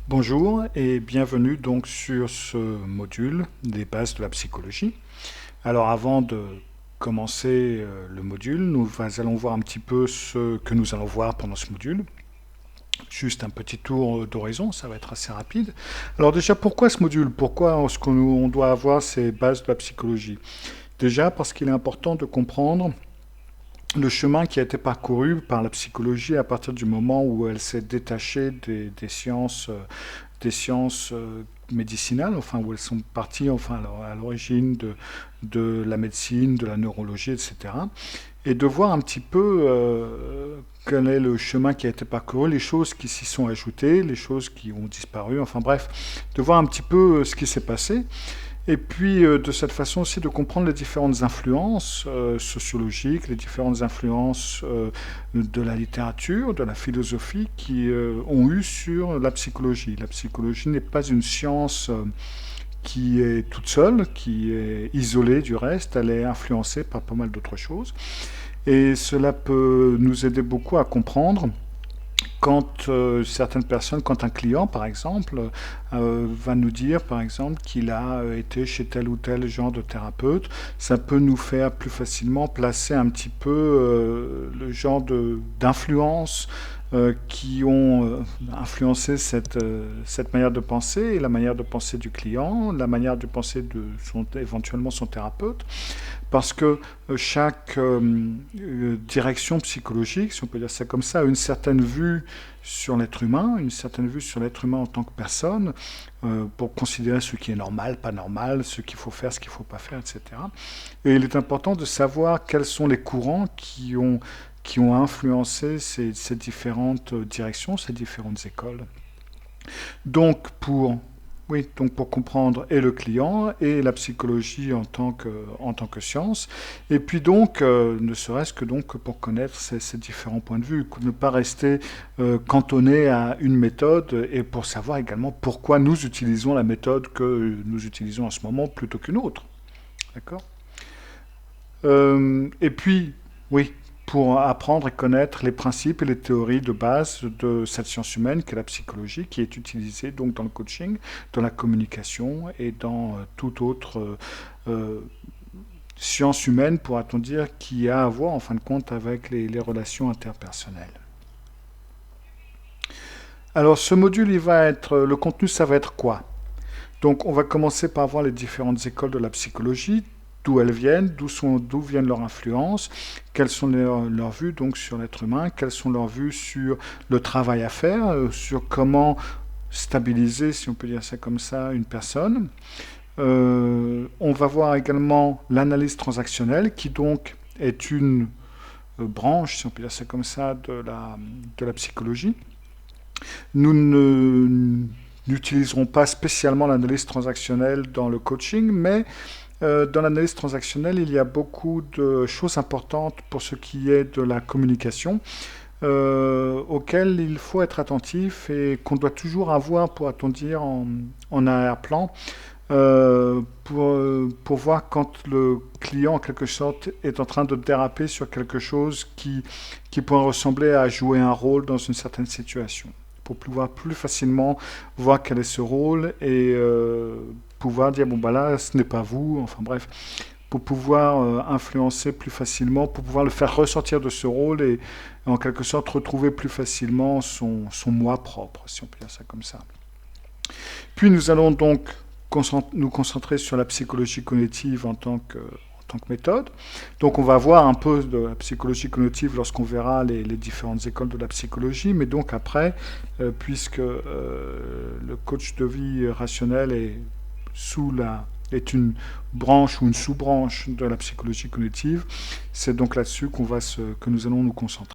Bonjour et bienvenue donc sur ce module des bases de la psychologie. Alors avant de commencer le module, nous allons voir un petit peu ce que nous allons voir pendant ce module. Juste un petit tour d'horizon, ça va être assez rapide. Alors déjà, pourquoi ce module? Pourquoi est-ce qu'on doit avoir ces bases de la psychologie? Déjà parce qu'il est important de comprendre le chemin qui a été parcouru par la psychologie à partir du moment où elle s'est détachée des sciences médicinales, enfin où elles sont parties enfin à l'origine de la médecine, de la neurologie, etc. Et de voir un petit peu quel est le chemin qui a été parcouru, les choses qui s'y sont ajoutées, les choses qui ont disparu, enfin bref, de voir un petit peu ce qui s'est passé. Et puis de cette façon aussi de comprendre les différentes influences sociologiques, les différentes influences de la littérature, de la philosophie qui ont eu sur la psychologie. La psychologie n'est pas une science qui est toute seule, qui est isolée du reste, elle est influencée par pas mal d'autres choses. Et cela peut nous aider beaucoup à comprendre quand certaines personnes, quand un client par exemple, va nous dire par exemple qu'il a été chez tel ou tel genre de thérapeute, ça peut nous faire plus facilement placer un petit peu le genre d'influence qui ont influencé cette manière de penser et la manière de penser du client, la manière de penser de éventuellement son thérapeute, parce que chaque direction psychologique, si on peut dire ça comme ça, a une certaine vue sur l'être humain, une certaine vue sur l'être humain en tant que personne, pour considérer ce qui est normal, pas normal, ce qu'il faut faire, ce qu'il ne faut pas faire, etc. Et il est important de savoir quels sont les courants qui ont influencé ces différentes directions, ces différentes écoles. Donc donc pour comprendre et le client et la psychologie en tant que science, et puis donc ne serait-ce que donc pour connaître ces différents points de vue, ne pas rester cantonné à une méthode et pour savoir également pourquoi nous utilisons la méthode que nous utilisons en ce moment plutôt qu'une autre. D'accord. Et puis, oui, pour apprendre et connaître les principes et les théories de base de cette science humaine qu'est la psychologie, qui est utilisée donc dans le coaching, dans la communication et dans toute autre science humaine, pourra-t-on dire, qui a à voir en fin de compte avec les relations interpersonnelles. Alors ce module, le contenu, ça va être quoi? Donc on va commencer par voir les différentes écoles de la psychologie, d'où elles viennent, d'où viennent leurs influences, quelles sont leurs vues donc sur l'être humain, quelles sont leurs vues sur le travail à faire, sur comment stabiliser, si on peut dire ça comme ça, une personne. On va voir également l'analyse transactionnelle, qui donc est une branche, si on peut dire ça comme ça, de la psychologie. Nous n'utiliserons pas spécialement l'analyse transactionnelle dans le coaching, mais dans l'analyse transactionnelle, il y a beaucoup de choses importantes pour ce qui est de la communication, auxquelles il faut être attentif et qu'on doit toujours avoir, pourra-t-on dire, en arrière-plan, pour voir quand le client, en quelque sorte, est en train de déraper sur quelque chose qui pourrait ressembler à jouer un rôle dans une certaine situation. Pour pouvoir plus facilement voir quel est ce rôle et pouvoir dire, bon, bah là, ce n'est pas vous, enfin bref, pour pouvoir influencer plus facilement, pour pouvoir le faire ressortir de ce rôle et en quelque sorte retrouver plus facilement son moi propre, si on peut dire ça comme ça. Puis nous allons donc nous concentrer sur la psychologie cognitive en tant que méthode. Donc on va voir un peu de la psychologie cognitive lorsqu'on verra les différentes écoles de la psychologie, mais donc après, puisque le coach de vie rationnel est une branche ou une sous-branche de la psychologie cognitive, c'est donc là-dessus que nous allons nous concentrer.